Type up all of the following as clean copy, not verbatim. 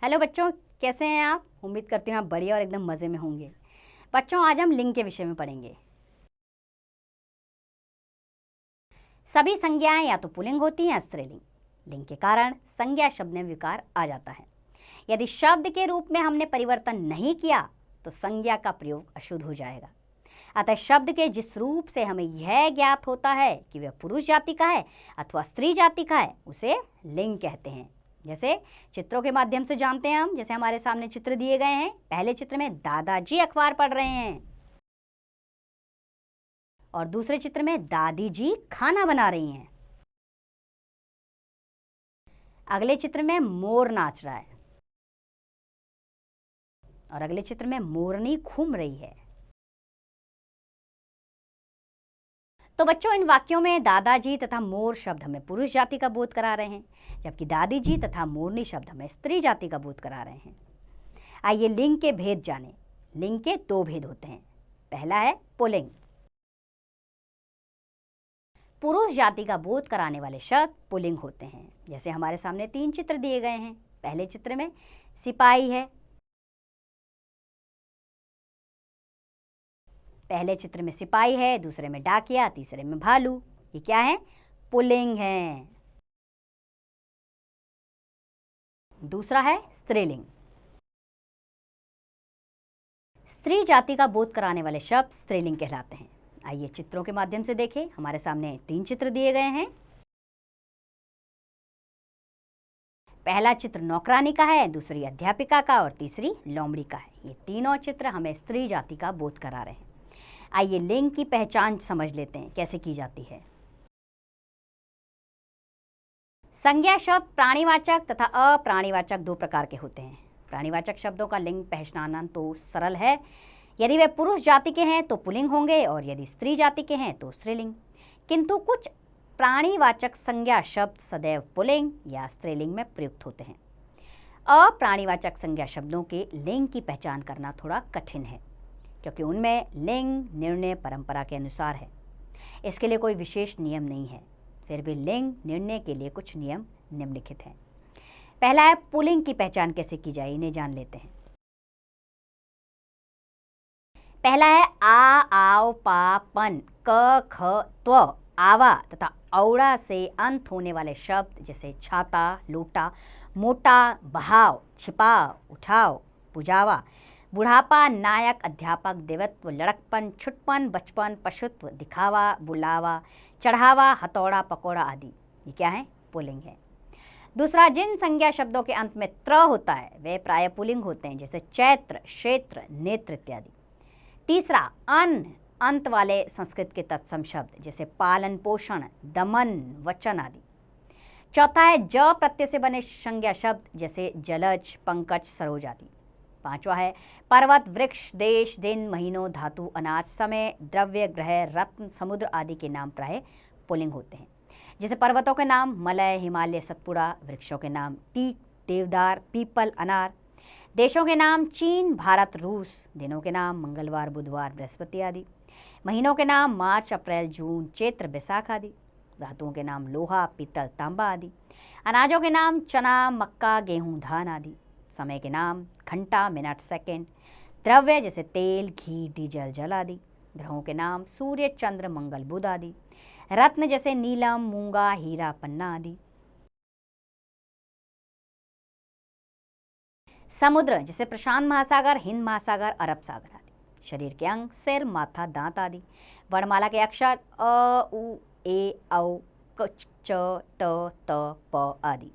Hello बच्चों, कैसे हैं आप? उम्मीद करती हूँ आप बढ़िया और एकदम मज़े में होंगे। बच्चों, आज हम लिंग के विषय में पढ़ेंगे। सभी संज्ञाएं या तो पुल्लिंग होती हैं या स्त्रीलिंग। लिंग के कारण संज्ञा शब्द में विकार आ जाता है। यदि शब्द के रूप में हमने परिवर्तन नहीं किया तो संज्ञा का प्रयोग अशुद्ध हो जाएगा। अतः शब्द के जिस रूप से हमें यह ज्ञात होता है कि वह पुरुष जाति का है अथवा स्त्री जाति का है, उसे लिंग कहते हैं। जैसे चित्रों के माध्यम से जानते हैं हम। जैसे हमारे सामने चित्र दिए गए हैं। पहले चित्र में दादाजी अखबार पढ़ रहे हैं और दूसरे चित्र में दादी जी खाना बना रही हैं। अगले चित्र में मोर नाच रहा है और अगले चित्र में मोरनी घूम रही है। तो बच्चों, इन वाक्यों में दादाजी तथा मोर शब्द हमें पुरुष जाति का बोध करा रहे हैं, जबकि दादी जी तथा मोरनी शब्द हमें स्त्री जाति का बोध करा रहे हैं। आइए लिंग के भेद जानें। लिंग के दो भेद होते हैं। पहला है पुल्लिंग। पुरुष जाति का बोध कराने वाले शब्द पुल्लिंग होते हैं। जैसे हमारे सामने 3 चित्र दिए गए हैं। पहले चित्र में सिपाही है, पहले चित्र में सिपाही है, दूसरे में डाकिया, तीसरे में भालू। ये क्या है? पुल्लिंग है। दूसरा है स्त्रीलिंग। स्त्री जाति का बोध कराने वाले शब्द स्त्रीलिंग कहलाते हैं। आइए चित्रों के माध्यम से देखें। हमारे सामने 3 चित्र दिए गए हैं। पहला चित्र नौकरानी का है, दूसरी अध्यापिका का और तीसरी लोमड़ी का है। ये तीनों चित्र हमें स्त्री जाति का बोध करा रहे हैं। आइए लिंग की पहचान समझ लेते हैं कैसे की जाती है। संज्ञा शब्द प्राणीवाचक तथा अप्राणीवाचक 2 प्रकार के होते हैं। प्राणीवाचक शब्दों का लिंग पहचानना तो सरल है। यदि वे पुरुष जाति के हैं तो पुल्लिंग होंगे और यदि स्त्री जाति के हैं तो स्त्रीलिंग। किंतु कुछ प्राणीवाचक संज्ञा शब्द सदैव पुल्लिंग या स्त्रीलिंग में प्रयुक्त होते हैं। अप्राणीवाचक संज्ञा शब्दों के लिंग की पहचान करना थोड़ा कठिन है, क्योंकि उनमें लिंग निर्णय परंपरा के अनुसार है। इसके लिए कोई विशेष नियम नहीं है। फिर भी लिंग निर्णय के लिए कुछ नियम निम्नलिखित हैं। पहला है पुल्लिंग की पहचान कैसे की जाए, इन्हें जान लेते हैं। पहला है आ, आव, पा, पन, क, ख, त्व, आवा तथा औड़ा से अंत होने वाले शब्द जैसे छाता, लोटा, मोटा, बहाव, छिपाव, उठाव, पुजावा, बुढ़ापा, नायक, अध्यापक, देवत्व, लड़कपन, छुटपन, बचपन, पशुत्व, दिखावा, बुलावा, चढ़ावा, हथौड़ा, पकौड़ा आदि। ये क्या है? पुल्लिंग है। दूसरा, जिन संज्ञा शब्दों के अंत में त्र होता है वे प्राय पुल्लिंग होते हैं, जैसे चैत्र, क्षेत्र, नेत्र इत्यादि। तीसरा, अन अंत वाले संस्कृत के तत्सम शब्द जैसे पालन पोषण, दमन, वचन आदि। चौथा है ज प्रत्यय से बने संज्ञा शब्द जैसे जलज, पंकज, सरोज आदि। पांचवा है पर्वत, वृक्ष, देश, दिन, महीनों, धातु, अनाज, समय, द्रव्य, ग्रह, रत्न, समुद्र आदि के नाम प्राय पुल्लिंग होते हैं। जैसे पर्वतों के नाम मलय, हिमालय, सतपुड़ा, वृक्षों के नाम टीक, देवदार, पीपल, अनार, देशों के नाम चीन, भारत, रूस, दिनों के नाम मंगलवार, बुधवार, बृहस्पति आदि, महीनों के नाम मार्च, अप्रैल, जून, चैत्र, बैसाख आदि, धातुओं के नाम लोहा, पीतल, तांबा आदि, अनाजों के नाम चना, मक्का, गेहूं, धान आदि, समय के नाम घंटा, मिनट, सेकंड, द्रव्य जैसे तेल, घी, डीजल, जल आदि, ग्रहों के नाम सूर्य, चंद्र, मंगल, बुध आदि, रत्न जैसे नीलम, मूंगा, हीरा, पन्ना आदि, समुद्र जैसे प्रशांत महासागर, हिंद महासागर, अरब सागर आदि, शरीर के अंग सिर, माथा, दांत आदि, वर्णमाला के अक्षर अ, उ, ए, औ, क, च, त, त, प आदि।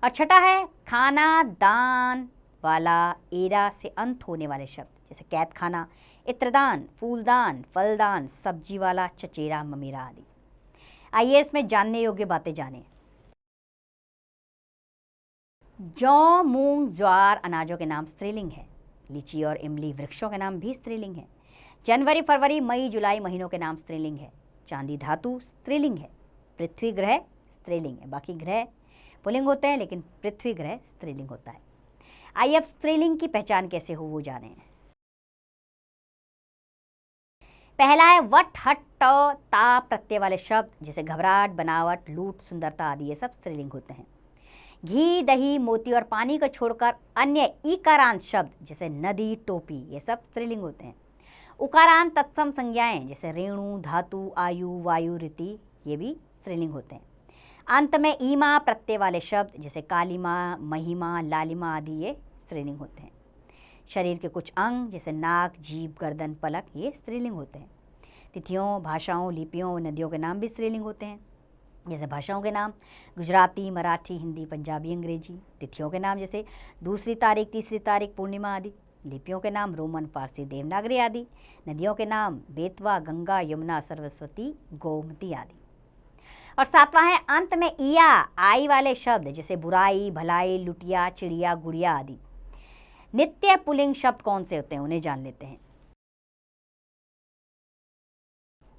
और छठा है खाना, दान वाला, एरा से अंत होने वाले शब्द जैसे कैद खाना, इत्रदान, फूलदान, फलदान, सब्जी वाला, चचेरा, ममेरा आदि। आइए इसमें जानने योग्य बातें जानें। जौ, मूंग, ज्वार अनाजों के नाम स्त्रीलिंग है। लीची और इमली वृक्षों के नाम भी स्त्रीलिंग है। जनवरी, फरवरी, मई, जुलाई महीनों के नाम स्त्रीलिंग है। चांदी धातु स्त्रीलिंग है। पृथ्वी ग्रह स्त्रीलिंग है। बाकी ग्रह पुल्लिंग होते हैं, लेकिन पृथ्वी ग्रह स्त्रीलिंग होता है। आइए अब स्त्रीलिंग की पहचान कैसे हो वो जानें। पहला है वट, हट, ट, ता प्रत्यय वाले शब्द जैसे घबराहट, बनावट, लूट, सुंदरता आदि, ये सब स्त्रीलिंग होते हैं। घी, दही, मोती और पानी को छोड़कर अन्य ईकारांत शब्द जैसे नदी, टोपी ये सब स्त्रीलिंग होते हैं। उकारांत तत्सम संज्ञाएं जैसे रेणु, धातु, आयु, वायु, रीति ये भी स्त्रीलिंग होते हैं। अंत में ईमा प्रत्यय वाले शब्द जैसे कालिमा, महिमा, लालिमा आदि ये स्त्रीलिंग होते हैं। शरीर के कुछ अंग जैसे नाक, जीभ, गर्दन, पलक ये स्त्रीलिंग होते हैं। तिथियों, भाषाओं, लिपियों और नदियों के नाम भी स्त्रीलिंग होते हैं। जैसे भाषाओं के नाम गुजराती, मराठी, हिंदी, पंजाबी, अंग्रेजी। तिथियों के नाम जैसे दूसरी तारीख, तीसरी तारीख, पूर्णिमा आदि। लिपियों के नाम रोमन, फारसी, देवनागरी आदि। नदियों के नाम बेतवा, गंगा, यमुना, सरस्वती, गोमती आदि। और सातवां है अंत में इया, आई वाले शब्द जैसे बुराई, भलाई, लुटिया, चिड़िया, गुड़िया आदि। नित्य पुल्लिंग शब्द कौन से होते हैं उन्हें जान लेते हैं।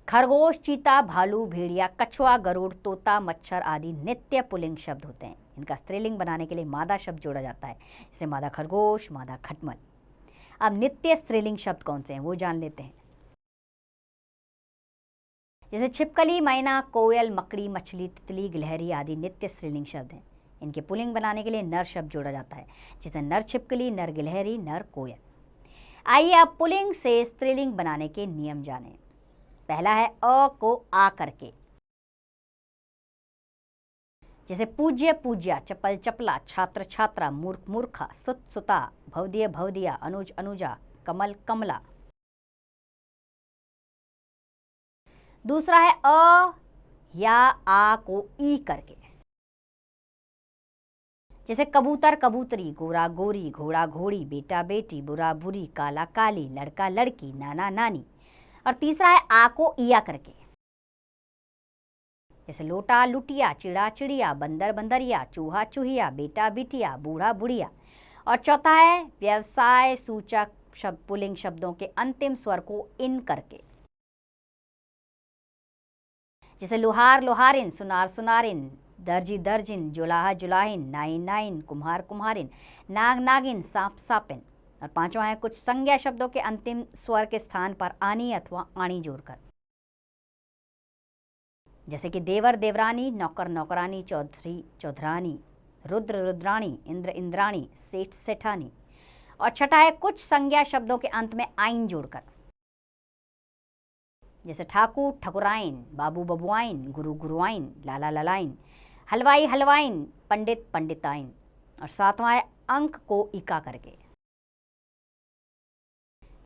खरगोश, चीता, भालू, भेड़िया, कछुआ, गरुड़, तोता, मच्छर आदि नित्य पुल्लिंग शब्द होते हैं। इनका स्त्रीलिंग बनाने के लिए मादा शब्द जोड़ा जाता है, जैसे मादा खरगोश, मादा खटमल। अब नित्य स्त्रीलिंग शब्द कौन से हैं वो जान लेते हैं। जैसे छिपकली, मैना, कोयल, मकड़ी, मछली, तितली, गिलहरी आदि नित्य स्त्रीलिंग शब्द हैं। इनके पुल्लिंग बनाने के लिए नर शब्द जोड़ा जाता है, जैसे नर छिपकली, नर गिलहरी, नर कोयल। आइए अब पुल्लिंग से स्त्रीलिंग बनाने के नियम जानें। पहला है अ को आ करके, जैसे पूज्य, पूज्या, चपल, चपला, छात्र, छात्रा, मूर्ख, मूर्खा, सुत, सुता, भवदीय, भवदिया, अनुज, अनुजा, कमल, कमला। दूसरा है अ या आ को ई करके, जैसे कबूतर, कबूतरी, गोरा, गोरी, घोड़ा, घोड़ी, बेटा, बेटी, बुरा, बुरी, काला, काली, लड़का, लड़की, नाना, नानी। और तीसरा है आ को इया करके, जैसे लोटा, लुटिया, चिड़ा, चिड़िया, बंदर, बंदरिया, चूहा, चूहिया, बेटा, बिटिया, बूढ़ा, बुढ़िया। और चौथा है व्यवसाय सूचक शब्द पुल्लिंग शब्दों के अंतिम स्वर को इन करके, जैसे लोहार, लोहारिन, सुनार, सुनारिन, दर्जी, दर्जिन, जुलाहा, जुलाहिन, नाइन, नाइन, कुम्हार, कुम्हारिन, नाग, नागिन, सांप, सापिन। और पांचवा है कुछ संज्ञा शब्दों के अंतिम स्वर के स्थान पर आनी अथवा आणी जोड़कर, जैसे कि देवर, देवरानी, नौकर, नौकरानी, चौधरी, चौधरानी, रुद्र, रुद्राणी, इंद्र, इंद्राणी, सेठ, सेठानी। और छठा है कुछ संज्ञा शब्दों के अंत में आइन जोड़कर, जैसे ठाकुर, ठकुराइन, बाबू, बबुआइन, गुरु, गुरुआइन, लाला, ललाइन, हलवाई, हलवाइन, पंडित, पंडिताइन। और सातवां है अंक को इका करके,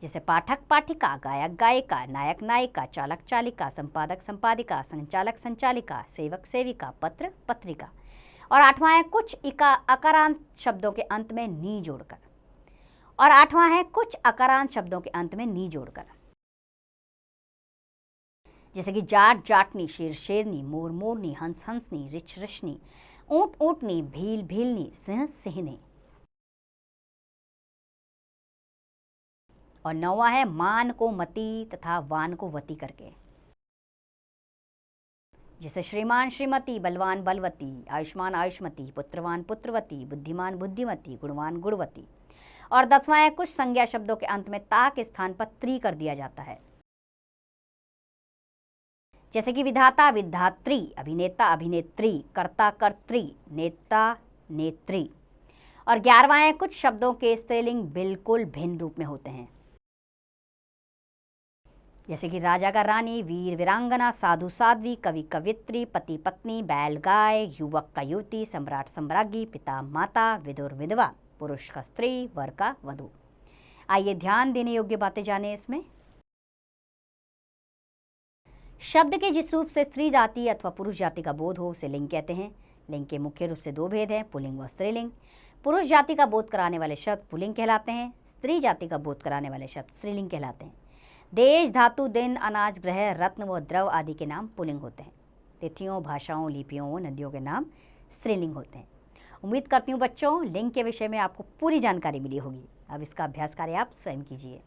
जैसे पाठक, पाठिका, गायक, गायिका, नायक, नायिका, चालक, चालिका, संपादक, संपादिका, संचालक, संचालिका, सेवक, सेविका, पत्र, पत्रिका। और आठवां है कुछ अकारांत शब्दों के अंत में नी जोड़कर, और आठवां है कुछ अकारांत शब्दों के अंत में नी जोड़कर, जैसे कि जाट, जाटनी, शेर, शेरनी, मोर, मोरनी, हंस, हंसनी, रिछ, रिछनी, ऊंट, ऊंटनी, भील, भीलनी, सिंह, सिंहनी। और नौवां है मान को मती तथा वान को वती करके, जैसे श्रीमान, श्रीमती, बलवान, बलवती, आयुष्मान, आयुष्मती, पुत्रवान, पुत्रवती, बुद्धिमान, बुद्धिमती, गुणवान, गुणवती। और 10वां है कुछ संज्ञा शब्दों के अंत में ता के स्थान पर त्री कर दिया जाता है, जैसे कि विधाता, विधात्री, अभिनेता, अभिनेत्री, कर्ता, कर्त्री, नेता, नेत्री। और 11वां है कुछ शब्दों के स्त्रीलिंग बिल्कुल भिन्न रूप में होते हैं, जैसे कि राजा का रानी, वीर, वीरांगना, साधु, साध्वी, कवि, कवित्री, पति, पत्नी, बैल, गाय, युवक का युवती, सम्राट, सम्राज्ञी, पिता, माता, विदुर, विधवा, पुरुष का स्त्री, वर का वधू। आइए ध्यान देने योग्य बातें जानें इसमें। शब्द के जिस रूप से स्त्री जाति अथवा पुरुष जाति का बोध हो उसे लिंग कहते हैं। लिंग के मुख्य रूप से दो भेद हैं, पुल्लिंग व स्त्रीलिंग। पुरुष जाति का बोध कराने वाले शब्द पुल्लिंग कहलाते हैं, स्त्री जाति का बोध कराने वाले शब्द स्त्रीलिंग कहलाते हैं। देश, धातु, दिन, अनाज, ग्रह, रत्न व द्रव आदि के नाम पुल्लिंग होते हैं। तिथियों, भाषाओं, लिपियों व नदियों के नाम स्त्रीलिंग होते हैं। उम्मीद करती हूँ बच्चों लिंग के विषय में आपको पूरी जानकारी मिली होगी। अब इसका अभ्यास कार्य आप स्वयं कीजिए।